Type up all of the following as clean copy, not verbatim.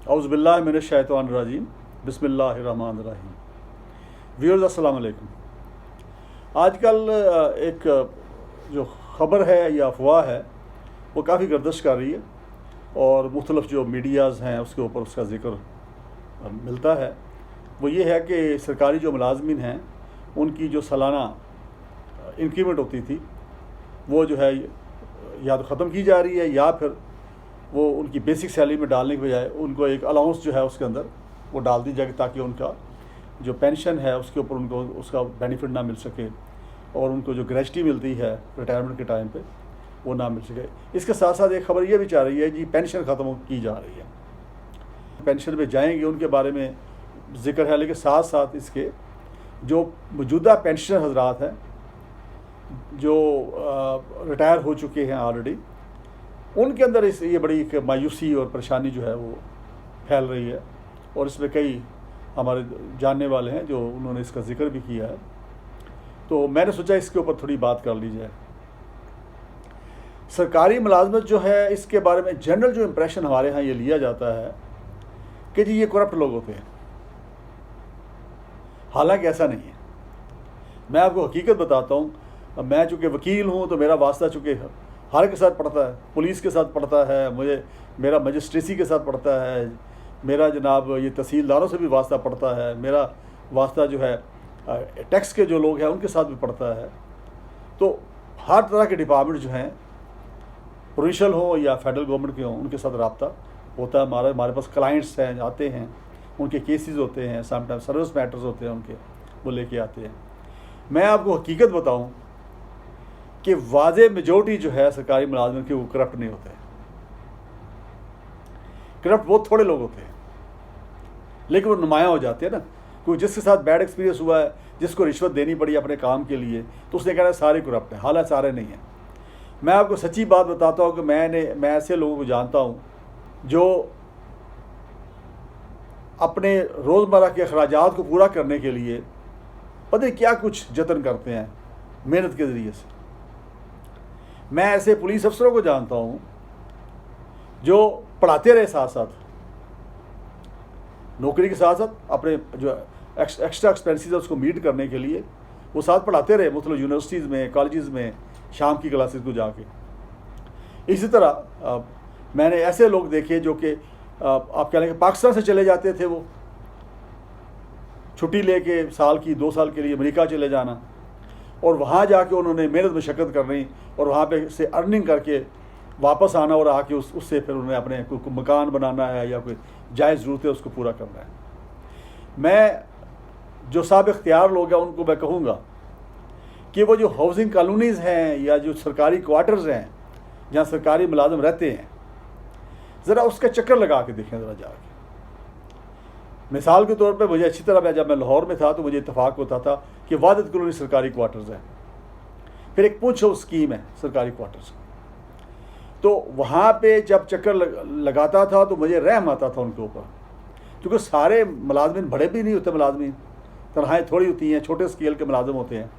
औज़ुबिल्लाहि मिनश्शैतानिर्रजीम बिस्मिल्लाहिर्रहमानिर्रहीम। व्यूअर्स अस्सलाम वालेकुम। आजकल एक जो ख़बर है या अफवाह है वो काफ़ी गर्दिश कर रही है और मुख्तलिफ़ जो मीडियाज़ हैं उसके ऊपर उसका ज़िक्र मिलता है। वो ये है कि सरकारी जो मुलाजमीन हैं उनकी जो सालाना इंक्रीमेंट होती थी वो जो है या तो ख़त्म की जा रही है या फिर वो उनकी बेसिक सैलरी में डालने के बजाय उनको एक अलाउंस जो है उसके अंदर वो डाल दी जाए ताकि उनका जो पेंशन है उसके ऊपर उनको उसका बेनिफिट ना मिल सके और उनको जो ग्रेजुटी मिलती है रिटायरमेंट के टाइम पे वो ना मिल सके। इसके साथ साथ एक ख़बर ये भी चाह रही है जी पेंशन ख़त्म की जा रही है। पेंशन पे जाएंगे उनके बारे में ज़िक्र है, लेकिन साथ साथ इसके जो मौजूदा पेंशनर हजरात हैं जो रिटायर हो चुके हैं ऑलरेडी, उनके अंदर ये बड़ी एक मायूसी और परेशानी जो है वो फैल रही है और इसमें कई हमारे जानने वाले हैं जो उन्होंने इसका जिक्र भी किया है। तो मैंने सोचा इसके ऊपर थोड़ी बात कर ली जाए। सरकारी मुलाजमत जो है इसके बारे में जनरल जो इम्प्रेशन हमारे यहाँ ये लिया जाता है कि जी ये करप्ट लोग होते हैं, हालांकि ऐसा नहीं है। मैं आपको हकीकत बताता हूँ। मैं चूँकि वकील हूँ तो मेरा वास्ता चूँकि हर के साथ पड़ता है, पुलिस के साथ पड़ता है, मुझे मेरा मजिस्ट्रेसी के साथ पड़ता है, मेरा जनाब ये तहसीलदारों से भी वास्ता पड़ता है, मेरा वास्ता जो है टैक्स के जो लोग हैं उनके साथ भी पड़ता है। तो हर तरह के डिपार्टमेंट जो हैं प्रोविंशियल हो या फेडरल गवर्नमेंट के हों उनके साथ रब्ता होता है। हमारे पास क्लाइंट्स हैं, आते हैं, उनके केसेस होते हैं, समटाइम सर्विस मैटर्स होते हैं उनके, वो लेके आते हैं। मैं आपको हकीकत बताऊं कि वाज़े मेजॉरिटी जो है सरकारी मुलाजमन के वो करप्ट नहीं होते हैं। करप्ट बहुत थोड़े लोग होते हैं, लेकिन वो नुमायाँ हो जाते हैं ना। कोई जिसके साथ बैड एक्सपीरियंस हुआ है, जिसको रिश्वत देनी पड़ी अपने काम के लिए, तो उसने कहना सारे करप्ट हैं। हालांकि सारे नहीं हैं। मैं आपको सच्ची बात बताता हूँ कि मैं ऐसे लोगों को जानता हूँ जो अपने रोज़मर्रा के अखराजात को पूरा करने के लिए पता नहीं क्या कुछ जतन करते हैं मेहनत के ज़रिए से। मैं ऐसे पुलिस अफसरों को जानता हूँ जो पढ़ाते रहे, साथ साथ नौकरी के साथ साथ अपने जो एक्स्ट्रा एक्सपेंसेस है उसको मीट करने के लिए वो साथ पढ़ाते रहे, मतलब यूनिवर्सिटीज़ में, कॉलेजेस में, शाम की क्लासेस को जाके। इसी तरह मैंने ऐसे लोग देखे जो कि आप कह लें कि पाकिस्तान से चले जाते थे, वो छुट्टी लेके साल की 2 साल के लिए अमेरिका चले जाना और वहाँ जाके उन्होंने मेहनत मशक्क़त करनी और वहाँ पे से अर्निंग करके वापस आना और आके उससे फिर उन्हें अपने कोई मकान बनाना है या कोई जायज़ ज़रूरत है उसको पूरा करना है। मैं जो साहब इख्तियार लोग हैं उनको मैं कहूँगा कि वो जो हाउसिंग कॉलोनीज़ हैं या जो सरकारी क्वार्टर्स हैं जहाँ सरकारी मुलाजिम रहते हैं, ज़रा उसका चक्कर लगा के देखें ज़रा जाके। मिसाल के तौर पे मुझे अच्छी तरह जब मैं लाहौर में था तो मुझे इत्तफाक होता था कि वादत कॉलोनी सरकारी क्वार्टर्स हैं, फिर एक पूछो स्कीम है सरकारी क्वार्टर्स। तो वहाँ पे जब चक्कर लगाता था तो मुझे रहम आता था उनके ऊपर, क्योंकि सारे मुलाजमिन बड़े भी नहीं होते, मुलाजमिन तनहाएँ थोड़ी होती हैं, छोटे स्केल के मुलाजिम होते हैं।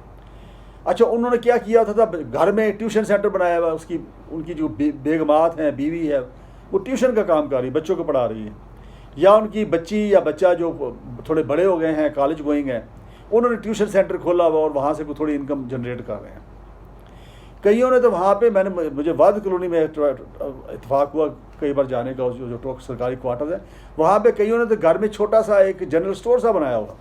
अच्छा, उन्होंने क्या किया था घर में ट्यूशन सेंटर बनाया हुआ, उनकी जो बेगमात हैं, बीवी है, वो ट्यूशन का काम कर रही है, बच्चों को पढ़ा रही है, या उनकी बच्ची या बच्चा जो थोड़े बड़े हो गए हैं, कॉलेज गोइंग हैं, उन्होंने ट्यूशन सेंटर खोला हुआ और वहाँ से कोई थोड़ी इनकम जनरेट कर रहे हैं। कईयों ने तो वहाँ पे मुझे वाद कॉलोनी में इत्तेफाक हुआ कई बार जाने का, जो सरकारी क्वार्टर है वहाँ पे कईयों ने तो घर में छोटा सा एक जनरल स्टोर सा बनाया हुआ,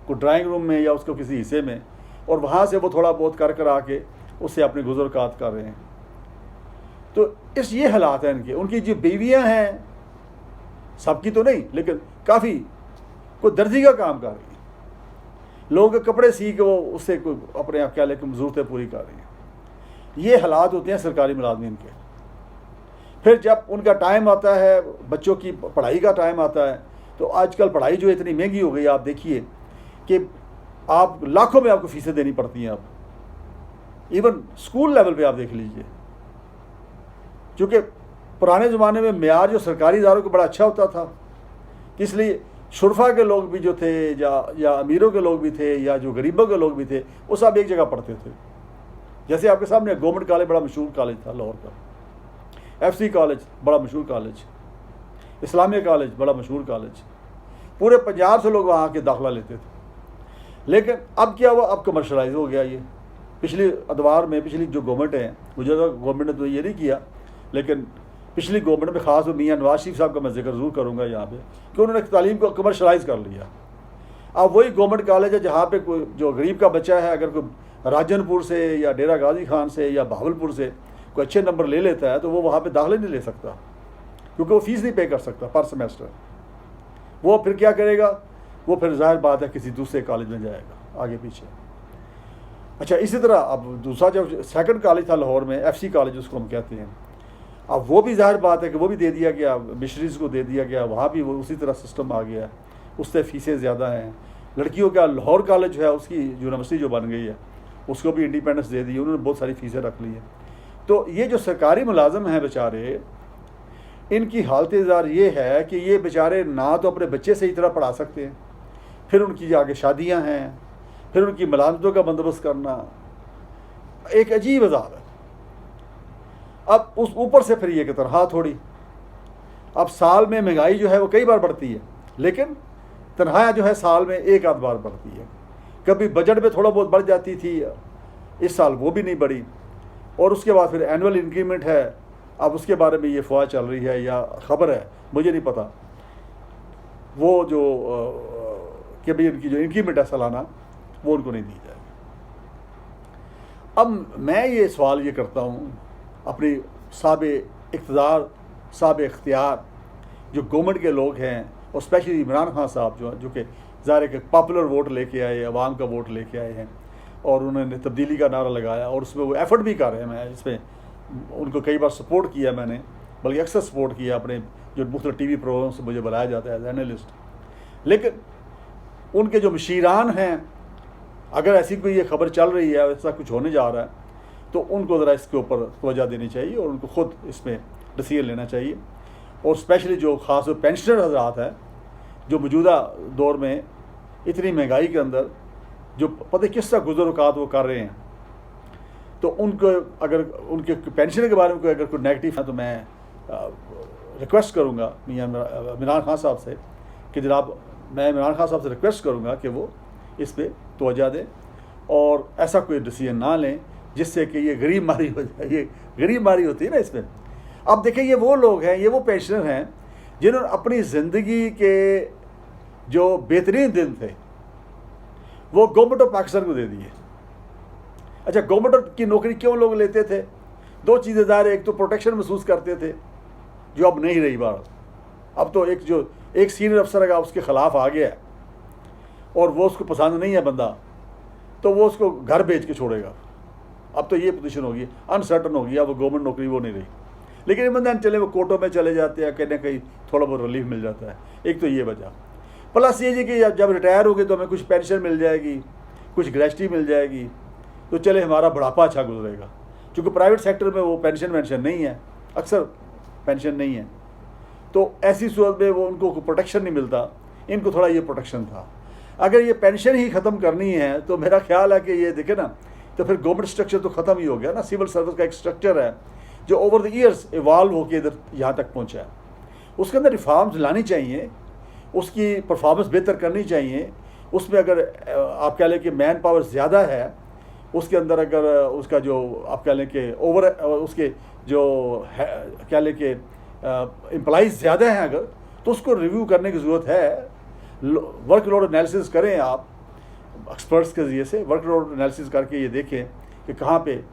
कोई ड्राइंग रूम में या उसको किसी हिस्से में, और वहाँ से वो थोड़ा बहुत कर आके उससे अपने गुज़रकात कर रहे हैं। तो ये हालात हैं इनके। उनकी जो बीवियाँ हैं, सबकी तो नहीं लेकिन काफ़ी, कोई दर्जी का काम कर रही है, लोगों के कपड़े सी के वो उससे कोई अपने आप क्या लेकिन ज़रूरतें पूरी कर रही हैं। ये हालात होते हैं सरकारी मुलाजमीन के। फिर जब उनका टाइम आता है, बच्चों की पढ़ाई का टाइम आता है, तो आजकल पढ़ाई जो इतनी महंगी हो गई, आप देखिए कि आप लाखों में आपको फीसें देनी पड़ती हैं। अब इवन स्कूल लेवल पे आप देख लीजिए, क्योंकि पुराने ज़माने में मेयार जो सरकारी इदारों को बड़ा अच्छा होता था, इसलिए शुरफा के लोग भी जो थे या अमीरों के लोग भी थे या जो गरीबों के लोग भी थे वो सब एक जगह पढ़ते थे। जैसे आपके सामने गवर्नमेंट कॉलेज बड़ा मशहूर कॉलेज था लाहौर का, FC कॉलेज बड़ा मशहूर कॉलेज, इस्लामिया कॉलेज बड़ा मशहूर कॉलेज, पूरे पंजाब से लोग वहाँ के दाखिला लेते थे। लेकिन अब क्या हुआ, अब कमर्शलाइज हो गया ये। पिछली अदवार में पिछली जो गवर्नमेंट है, मुझे गवर्नमेंट ने तो ये नहीं किया, लेकिन पिछली गवर्नमेंट में ख़ास मियाँ नवाज शरीफ साहब का मैं जिक्र ज़रूर करूँगा यहाँ पे, कि उन्होंने तालीम को कमर्शलाइज कर लिया। अब वही गवर्नमेंट कॉलेज है जहाँ पे कोई जो गरीब का बच्चा है, अगर कोई राजनपुर से या डेरा गाजी खान से या बहावलपुर से कोई अच्छे नंबर ले लेता है तो वो वहाँ पे दाखिले नहीं ले सकता, क्योंकि वो फ़ीस नहीं पे कर सकता पर सेमेस्टर। वो फिर क्या करेगा, वो फिर जाहिर बात है किसी दूसरे कॉलेज में जाएगा आगे पीछे। अच्छा, इसी तरह अब दूसरा जो सेकंड कॉलेज था लाहौर में, FC कॉलेज उसको हम कहते हैं, अब वो भी जाहिर बात है कि वो भी दे दिया गया, मिशनरीज़ को दे दिया गया, वहाँ भी वो उसी तरह सिस्टम आ गया, उससे फ़ीसें ज़्यादा हैं। लड़कियों का लाहौर कॉलेज जो है उसकी यूनिवर्सिटी जो बन गई है उसको भी इंडिपेंडेंस दे दी, उन्होंने बहुत सारी फ़ीसें रख ली हैं। तो ये जो सरकारी मुलाजम हैं बेचारे, इनकी हालत ज़ार ये है कि ये बेचारे ना तो अपने बच्चे सही तरह पढ़ा सकते हैं, फिर उनकी आगे शादियां हैं, फिर उनकी मलाजमतों का बंदोबस्त करना, एक अजीब अजाब है। अब उस ऊपर से फिर ये कि तनख्वाह थोड़ी, अब साल में महंगाई जो है वो कई बार बढ़ती है, लेकिन तनख्वाह जो है साल में एक आध बार बढ़ती है। कभी बजट में थोड़ा बहुत बढ़ जाती थी, इस साल वो भी नहीं बढ़ी। और उसके बाद फिर एनुअल इंक्रीमेंट है, अब उसके बारे में ये अफवाह चल रही है या ख़बर है, मुझे नहीं पता, वो जो कि भाई उनकी जो इंक्रीमेंट है सालाना वो उनको नहीं दी जाएगी। अब मैं ये सवाल ये करता हूँ अपनी साबे इक़्तिदार, साबे इख्तियार जो गवर्नमेंट के लोग हैं, और स्पेशली इमरान खान साहब जो कि ज़ाहिर है कि पॉपुलर वोट लेके आए, अवाम का वोट लेके आए हैं, और उन्होंने तब्दीली का नारा लगाया, और उसमें वो एफ़र्ट भी कर रहे हैं। मैं इसमें उनको कई बार सपोर्ट किया मैंने, बल्कि अक्सर सपोर्ट किया अपने जो मुख्तलिफ TV प्रोग्राम से मुझे बुलाया जाता है एज एनालिस्ट। लेकिन उनके जो मशीरान हैं, अगर ऐसी कोई ये खबर चल रही है, ऐसा कुछ होने जा रहा है, तो उनको ज़रा इसके ऊपर तवज्जो देनी चाहिए और उनको ख़ुद इसमें डिसीजन लेना चाहिए। और स्पेशली जो ख़ास पेंशनर हज़रात हैं जो मौजूदा दौर में इतनी महंगाई के अंदर जो पता किस तरह गुज़र-औक़ात वो कर रहे हैं, तो उनको अगर उनके पेंशन के बारे में कोई अगर कोई नेगेटिव है तो मैं रिक्वेस्ट करूँगा मियाँ इमरान खान साहब से कि जनाब, मैं इमरान खान साहब से रिक्वेस्ट करूँगा कि वो इस पर तवज्जो दें और ऐसा कोई डिसीजन ना लें जिससे कि ये गरीब मारी हो जाए। ये गरीब मारी होती है ना इसमें। अब देखिए, ये वो लोग हैं, ये वो पेंशनर हैं जिन्होंने अपनी ज़िंदगी के जो बेहतरीन दिन थे वो गवर्नमेंट ऑफ पाकिस्तान को दे दिए। अच्छा, गवर्नमेंट की नौकरी क्यों लोग लेते थे? दो चीज़ें ज़ाहिर, एक तो प्रोटेक्शन महसूस करते थे जो अब नहीं रही बात। अब तो एक सीनियर अफसर अगर उसके ख़िलाफ़ आ गया और वो उसको पसंद नहीं है बंदा, तो वो उसको घर भेज के छोड़ेगा। अब तो ये पोजीशन होगी, अनसर्टन होगी, अब वो गवर्नमेंट नौकरी वो नहीं रही। लेकिन बंदा चले वो कोर्टों में चले जाते हैं, कहीं ना कहीं थोड़ा बहुत रिलीफ मिल जाता है। एक तो ये वजह, प्लस ये कि जब रिटायर हो गए तो हमें कुछ पेंशन मिल जाएगी, कुछ ग्रेच्युटी मिल जाएगी, तो चले हमारा बुढ़ापा अच्छा गुजरेगा। क्योंकि प्राइवेट सेक्टर में वो पेंशन नहीं है, अक्सर पेंशन नहीं है, तो ऐसी सूरत में वो उनको प्रोटेक्शन नहीं मिलता। इनको थोड़ा ये प्रोटेक्शन था। अगर ये पेंशन ही ख़त्म करनी है तो मेरा ख्याल है कि ये देखे ना, तो फिर गवर्नमेंट स्ट्रक्चर तो ख़त्म ही हो गया ना। सिविल सर्विस का एक स्ट्रक्चर है जो ओवर द ईयर्स इवॉल्व होकर इधर यहाँ तक पहुँचा है। उसके अंदर रिफॉर्म्स लानी चाहिए, उसकी परफॉर्मेंस बेहतर करनी चाहिए। उसमें अगर आप कह लें कि मैन पावर ज़्यादा है, उसके अंदर अगर उसका जो आप कह लें कि उसके जो कह लें कि एम्प्लॉइज़ ज़्यादा हैं अगर, तो उसको रिव्यू करने की ज़रूरत है। वर्क लोड एनालिसिस करें आप एक्सपर्ट्स के ज़रिए से, वर्क लोड एनालिसिस करके ये देखें कि कहाँ पे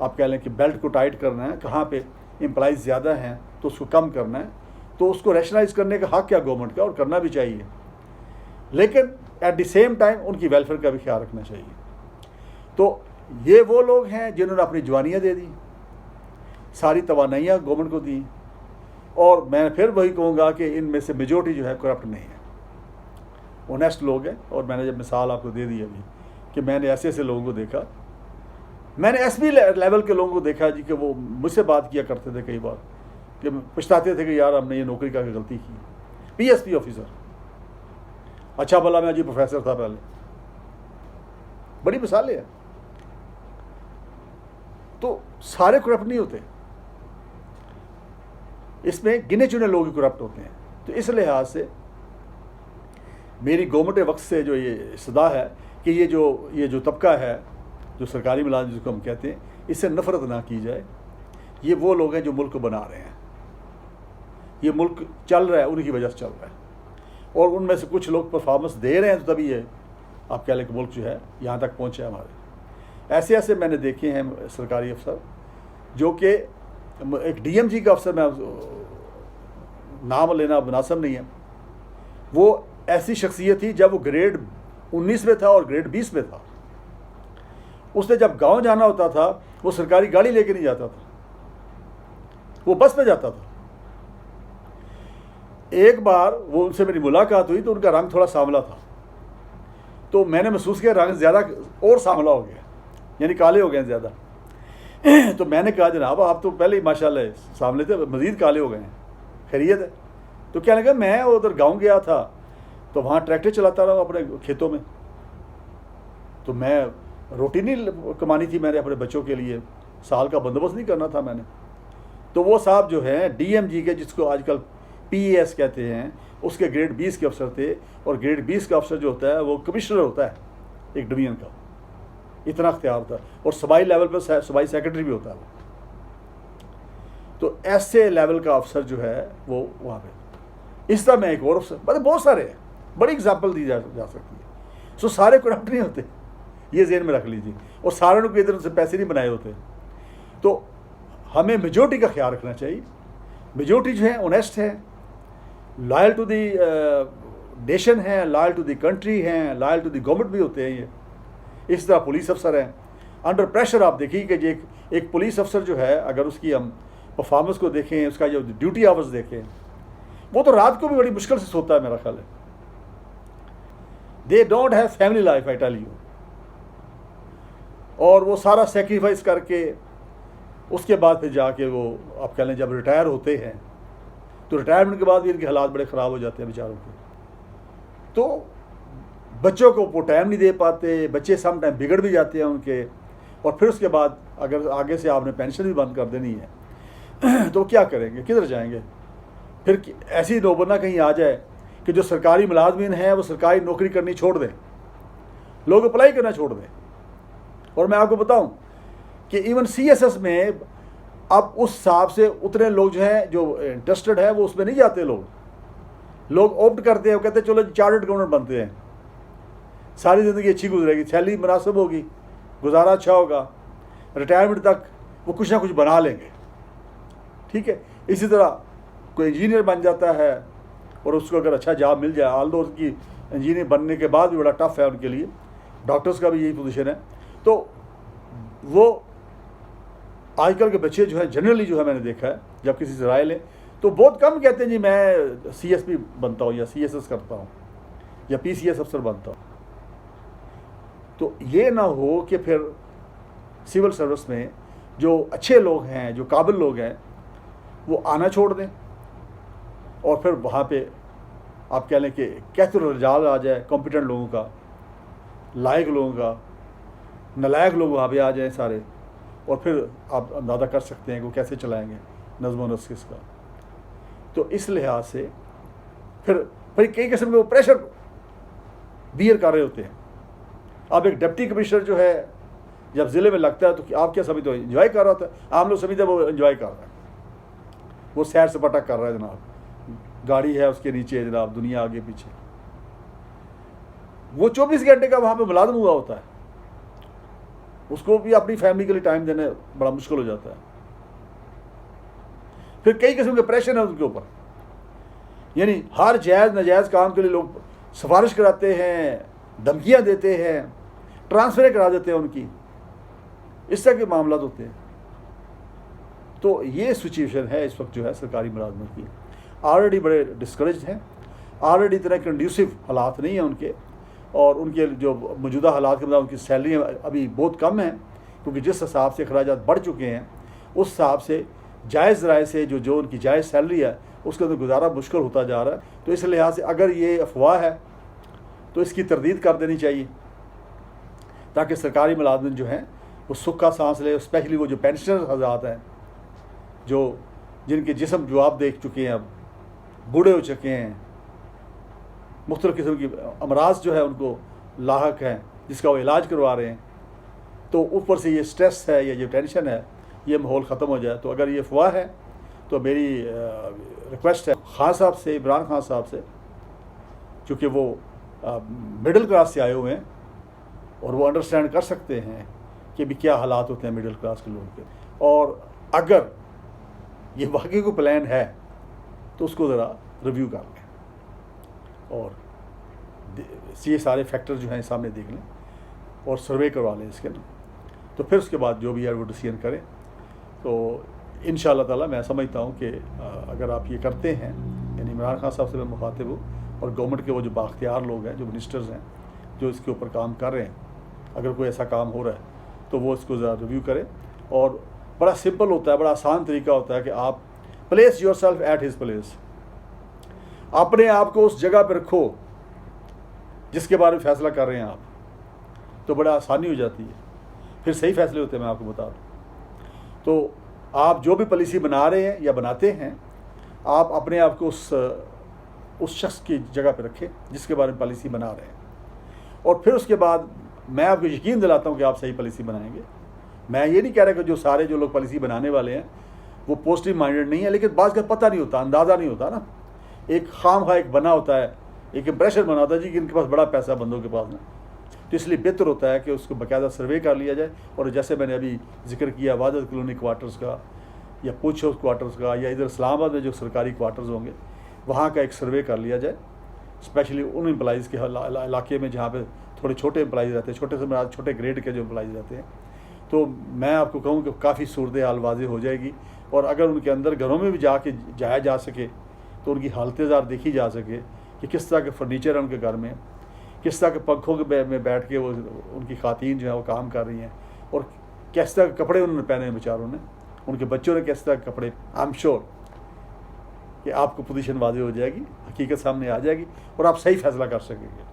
आप कह लें कि बेल्ट को टाइट करना है, कहाँ पे एम्प्लॉइज़ ज़्यादा हैं तो उसको कम करना है। तो उसको रैशनलाइज करने का हक़ क्या गवर्नमेंट का, और करना भी चाहिए, लेकिन एट द सेम टाइम उनकी वेलफेयर का भी ख्याल रखना चाहिए। तो ये वो लोग हैं जिन्होंने अपनी जवानियाँ दे दी, सारी तवानाइयाँ गवर्नमेंट को दी, और मैं फिर वही कहूँगा कि इनमें से मेजॉरिटी जो है करप्ट नहीं है, ऑनेस्ट लोग हैं। और मैंने जब मिसाल आपको दे दी अभी कि मैंने ऐसे ऐसे लोगों को देखा, मैंने एसपी लेवल के लोगों को देखा जी कि वो मुझसे बात किया करते थे कई बार कि पछताते थे कि यार हमने ये नौकरी का गलती की। PSP ऑफिसर, अच्छा भला मैं जी प्रोफेसर था पहले, बड़ी मिसालें हैं। तो सारे करप्ट नहीं होते, इसमें गिने चुने लोग ही करप्ट होते हैं। तो इस लिहाज से मेरी गवर्नमेंट वक्त से जो ये सदा है कि ये जो तबका है, जो सरकारी मुलाजिम जिसको हम कहते हैं, इससे नफ़रत ना की जाए। ये वो लोग हैं जो मुल्क को बना रहे हैं, ये मुल्क चल रहा है उनकी वजह से चल रहा है, और उनमें से कुछ लोग परफॉर्मेंस दे रहे हैं तो तभी ये आप कह लें कि मुल्क जो है यहाँ तक पहुँचे हमारे। ऐसे ऐसे मैंने देखे हैं सरकारी अफसर जो कि एक DMG का अफसर, मैं नाम लेना मुनासिब नहीं है, वो ऐसी शख्सियत थी जब वो ग्रेड 19 में था और ग्रेड 20 में था। उसने जब गांव जाना होता था वो सरकारी गाड़ी लेके नहीं जाता था, वो बस में जाता था। एक बार वो उनसे मेरी मुलाकात हुई तो उनका रंग थोड़ा सांवला था, तो मैंने महसूस किया रंग ज़्यादा और सांवला हो गया, यानी काले हो गए ज़्यादा। तो मैंने कहा जनाब आप तो पहले ही माशाल्लाह सांवले थे, मज़ीद काले हो गए हैं, खैरियत है? तो क्या लगा, मैं उधर गांव गया था तो वहाँ ट्रैक्टर चलाता रहा अपने खेतों में, तो मैं रोटी नहीं कमानी थी, मैंने अपने बच्चों के लिए साल का बंदोबस्त नहीं करना था मैंने। तो वो साहब जो हैं DMG के, जिसको आजकल PAS कहते हैं, उसके ग्रेड 20 के अफसर थे, और ग्रेड 20 का अफसर जो होता है वो कमिश्नर होता है एक डिवीजन का, इतना अख्तियार होता है, और सूबाई लेवल पर सूबाई सेक्रेटरी भी होता है वो। तो ऐसे लेवल का अफसर जो है वो वहाँ पे, इस तरह मैं एक और अफसर, मतलब बहुत सारे हैं, बड़ी एग्जाम्पल दी जा सकती है। सो सारे करप्ट नहीं होते, ये ज़हन में रख लीजिए, और सारों ने कोई इधर से पैसे नहीं बनाए होते। तो हमें मेजोरिटी का ख्याल रखना चाहिए। मेजोरिटी जो है ऑनेस्ट है, लॉयल टू दी नेशन है, लॉयल टू दी कंट्री हैं, लॉयल टू दी गवर्नमेंट भी होते हैं ये। इस तरह पुलिस अफसर हैं, अंडर प्रेशर आप देखिए कि एक पुलिस अफसर जो है, अगर उसकी हम परफॉर्मेंस को देखें, उसका जो ड्यूटी आवर्स देखें, वो तो रात को भी बड़ी मुश्किल से सोता है मेरा ख्याल है। They don't have family life, I tell you. और वो सारा सेक्रीफाइस करके उसके बाद फिर जाके वो आप कह लें जब रिटायर होते हैं, तो रिटायरमेंट के बाद भी इनके हालात बड़े ख़राब हो जाते हैं बेचारों के। तो बच्चों को वो टाइम नहीं दे पाते, बच्चे सम टाइम बिगड़ भी जाते हैं उनके, और फिर उसके बाद अगर आगे से आपने पेंशन भी बंद कर देनी है तो क्या करेंगे, किधर जाएंगे? फिर ऐसी नौबत ना कहीं आ जाए कि जो सरकारी मुलाजमीन हैं वो सरकारी नौकरी करनी छोड़ दें, लोग अप्लाई करना छोड़ दें। और मैं आपको बताऊं कि इवन CSS में अब उस हिसाब से उतने लोग जो हैं जो इंटरेस्टेड है वो उसमें नहीं जाते, लोग ऑप्ट करते हैं, वो कहते हैं चलो चार्टर्ड अकाउंटेंट बनते हैं, सारी ज़िंदगी अच्छी गुजरेगी, सैलरी मुनासिब होगी, गुजारा अच्छा होगा, रिटायरमेंट तक वो कुछ ना कुछ बना लेंगे, ठीक है। इसी तरह कोई इंजीनियर बन जाता है और उसको अगर अच्छा जॉब मिल जाए, ऑल्दो उसकी इंजीनियर बनने के बाद भी बड़ा टफ है उनके लिए, डॉक्टर्स का भी यही पोजीशन है। तो वो आजकल के बच्चे जो है जनरली जो है मैंने देखा है, जब किसी से राय लें तो बहुत कम कहते हैं जी मैं CSP बनता हूँ या CSS करता हूँ या PCS अफसर बनता हूँ। तो ये ना हो कि फिर सिविल सर्विस में जो अच्छे लोग हैं, जो काबिल लोग हैं, वो आना छोड़ दें, और फिर वहाँ पे आप कह लें कि कैसे रजाल आ जाए कॉम्पिटेंट लोगों का, लायक लोगों का, नलायक लोग वहाँ पे आ जाएं सारे, और फिर आप अंदाज़ा कर सकते हैं कि वो कैसे चलाएंगे नज़्म व नस्क़ का। तो इस लिहाज से फिर कई किस्म के वो प्रेशर बियर कर रहे होते हैं। अब एक डिप्टी कमिश्नर जो है जब ज़िले में लगता है तो आप क्या समझते हो, इन्जॉय कर रहा था? आम लोग समझते वो इन्जॉय कर रहा है, वो सैर सपाटा कर रहा है जनाब, गाड़ी है उसके नीचे जनाब, दुनिया आगे पीछे। वो 24 घंटे का वहाँ पे मुलाजिम हुआ होता है, उसको भी अपनी फैमिली के लिए टाइम देने बड़ा मुश्किल हो जाता है। फिर कई किस्म के प्रेशर है उनके ऊपर, यानी हर जायज़ नाजायज़ काम के लिए लोग सिफारिश कराते हैं, धमकियाँ देते हैं, ट्रांसफ़र करा देते हैं उनकी, इस तरह के मामला होते हैं। तो ये सिचुएशन है इस वक्त जो है सरकारी मुलाजमत की। ऑलरेडी बड़े डिस्करेज हैं, ऑलरेडी इतना कंड्यूसिव हालात नहीं हैं उनके, और उनके जो मौजूदा हालात के मुताबिक उनकी सैलरी अभी बहुत कम है, क्योंकि जिस हिसाब से अखराजात बढ़ चुके हैं उस हिसाब से जायज़ राय से जो उनकी जायज़ सैलरी है उसके अंदर गुजारा मुश्किल होता जा रहा है। तो इस लिहाज से अगर ये अफवाह है तो इसकी तरदीद कर देनी चाहिए, ताकि सरकारी मुलाजमिन जो हैं वो सुख का सांस ले। स्पेशली वो जो पेंशनर हज़रात हैं, जो जिनके जिस्म जवाब दे चुके हैं अब बूढ़े हो चुके हैं, मुख्तलिफ़ किस्म की अमराज जो है उनको लाहक हैं, जिसका वो इलाज करवा रहे हैं, तो ऊपर से ये स्ट्रेस है या ये टेंशन है, ये माहौल ख़त्म हो जाए। तो अगर ये अफवाह है तो मेरी रिक्वेस्ट है खान साहब से, इमरान खान साहब से, क्योंकि वो मिडिल क्लास से आए हुए हैं और वो अंडरस्टैंड कर सकते हैं कि भी क्या हालात होते हैं मिडिल क्लास के लोगों के, और अगर ये वाकई को प्लान है तो उसको ज़रा रिव्यू कर लें और ये सारे फैक्टर जो हैं सामने देख लें और सर्वे करवा लें इसके ना, तो फिर उसके बाद जो भी है वो डिसीजन करें। तो इंशाअल्लाह ताला मैं समझता हूँ कि अगर आप ये करते हैं, यानी इमरान खान साहब से मैं मुखातिब हूँ और गवर्नमेंट के वो जो बाख्तियार लोग हैं, जो मिनिस्टर्स हैं, जो इसके ऊपर काम कर रहे हैं, अगर कोई ऐसा काम हो रहा है तो वो इसको ज़रा रिव्यू करें। और बड़ा सिंपल होता है, बड़ा आसान तरीका होता है कि आप place your self at his place, अपने आप को उस जगह पर रखो जिसके बारे में फ़ैसला कर रहे हैं आप, तो बड़ा आसानी हो जाती है, फिर सही फैसले होते हैं। मैं आपको बता दूँ तो आप जो भी पॉलिसी बना रहे हैं या बनाते हैं, आप अपने आप को उस शख्स की जगह पर रखें जिसके बारे में पॉलिसी बना रहे हैं, और फिर उसके बाद मैं आपको यकीन दिलाता हूँ कि आप सही पॉलिसी बनाएंगे। मैं ये नहीं कह रहा कि जो सारे जो लोग पॉलिसी बनाने वाले हैं वो पॉजिटिव माइंडेड नहीं है, लेकिन बात का पता नहीं होता, अंदाज़ा नहीं होता ना, एक खाम एक बना होता है, एक इम्प्रेशन बना होता है जी कि इनके पास बड़ा पैसा बंदों के पास ना, तो इसलिए बेहतर होता है कि उसको बाकायदा सर्वे कर लिया जाए। और जैसे मैंने अभी जिक्र किया वादत कॉलोनी क्वार्टर्स का या पूछ हाउस क्वार्टर्स का, या इधर इस्लामाबाद में जो सरकारी क्वार्टर्स होंगे वहाँ का एक सर्वे कर लिया जाए, स्पेशली उन एम्प्लॉज़ के इलाके में जहाँ पे थोड़े छोटे एम्प्लॉज़ रहते हैं, छोटे से छोटे ग्रेड के जो एम्प्लॉज़ रहते हैं। तो मैं आपको कहूँ कि काफ़ी सूरत हाल वाज़े हो जाएगी, और अगर उनके अंदर घरों में भी जाया जा सके तो उनकी हालत ज़ार देखी जा सके कि किस तरह के फर्नीचर है उनके घर में, किस तरह के पंखों के में बैठ के वो उनकी खातीन जो है वो काम कर रही हैं, और किस तरह के कपड़े उन्होंने पहने हैं बेचारों ने, उनके बच्चों ने किस तरह के कपड़े। आई एम श्योर कि आपको पोजीशन वाज़े हो जाएगी, हकीकत सामने आ जाएगी और आप सही फैसला कर सकेंगे।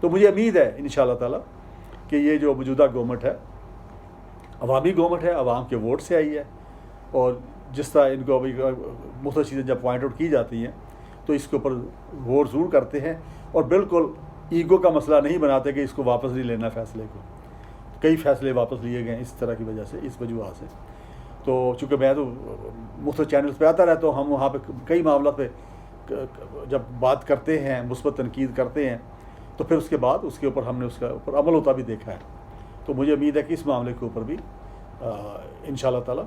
तो मुझे उम्मीद है इंशाअल्लाह ताला कि ये जो मौजूदा गवर्नमेंट है अवामी गवर्नमेंट है, अवाम के वोट से आई है, और जिस तरह इनको अभी मुख्तलिफ चीज़ें जब पॉइंट आउट की जाती हैं तो इसके ऊपर गौर ज़रूर करते हैं, और बिल्कुल ईगो का मसला नहीं बनाते कि इसको वापस नहीं लेना फ़ैसले को। कई फ़ैसले वापस लिए गए इस तरह की वजह से, इस वजूह से। तो चूँकि मैं तो मुख्तलिफ चैनल्स पे आता रहता हूँ, हम वहाँ पे कई मामलों पे जब बात करते हैं, मुस्बत तनकीद करते हैं, तो फिर उसके बाद उसके ऊपर हमने उसका ऊपर अमल होता भी देखा है। तो मुझे उम्मीद है कि इस मामले के ऊपर भी इंशाअल्लाह ताला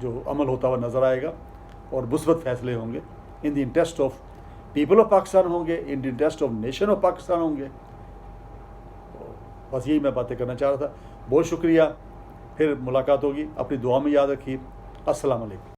जो अमल होता हुआ नज़र आएगा और मुस्बत फ़ैसले होंगे, in the interest of people of Pakistan होंगे, in the interest of nation of Pakistan होंगे। तो बस यही मैं बातें करना चाह रहा था। बहुत शुक्रिया, फिर मुलाकात होगी, अपनी दुआ में याद रखिए। अस्सलाम वालेकुम।